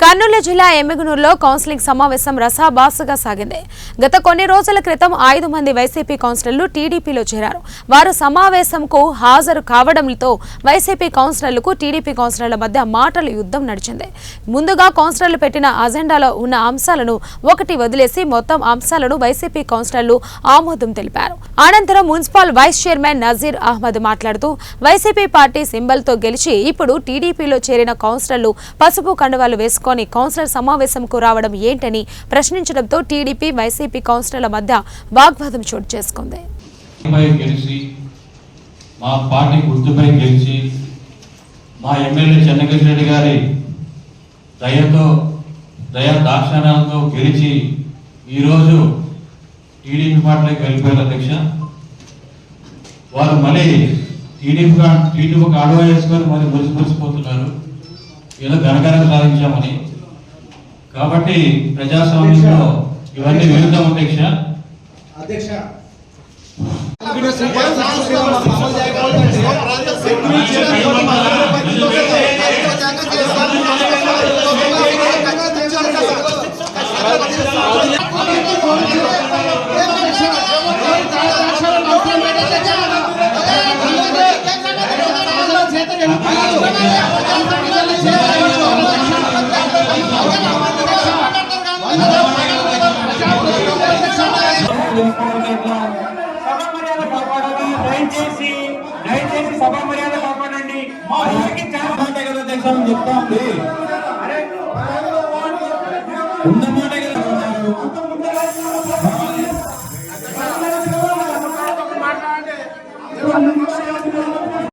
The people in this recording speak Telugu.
కర్నూలు జిల్లా ఎమ్మిగనూరులో కౌన్సిలింగ్ సమావేశం రసాభాసగా సాగింది. గత కొన్ని రోజుల క్రితం 5 మంది వైసీపీ కౌన్సిలర్లు టీడీపీలో చేరారు. వారు సమావేశంకు హాజరు కావడంతో వైసీపీ కౌన్సిలర్లకు టీడీపీ కౌన్సిలర్ల మధ్య మాటల యుద్ధం నడిచింది. ముందుగా కౌన్సిలర్లు పెట్టిన అజెండాలో ఉన్న అంశాలను ఒకటి వదిలేసి మొత్తం అంశాలను వైసీపీ కౌన్సిలర్లు ఆమోదం తెలిపారు. అనంతరం municipal vice chairman Nazir Ahmed మాట్లాడుతూ వైసీపీ పార్టీ సింబల్తో గెలిచి ఇప్పుడు టీడీపీలో చేరిన కౌన్సిలర్లు పసుపు కండువాలు వేసుకుని కౌన్సిలర్ సమావేశంకు రావడం ఏంటని ప్రశ్నించడంతో టీడీపీ వైసీపీ కౌన్సిలర్ల మధ్య వాగ్వాదం చోటు చేసుకుంది. మా పార్టీ గుర్తుపై గెలిచి మా ఎమ్మెల్యే చెన్నకేశ్వర రెడ్డి గారి దయా దాక్షాణాలతో గెలిచి ఈరోజు టీడీపీ పార్టీలోకి వెళ్ళిపోయారు అధ్యక్ష. వారు మళ్ళీ టీడీపీకి అడవ వేసుకొని మరి మురిసిపోతున్నారు, ఏదో ఘనఘన సాధించామని. కాబట్టి ప్రజాస్వామ్యంలో ఇవన్నీ విరుద్ధం అధ్యక్ష. దయచేసి సభా మర్యాద కాపాడండి. చెప్తాండి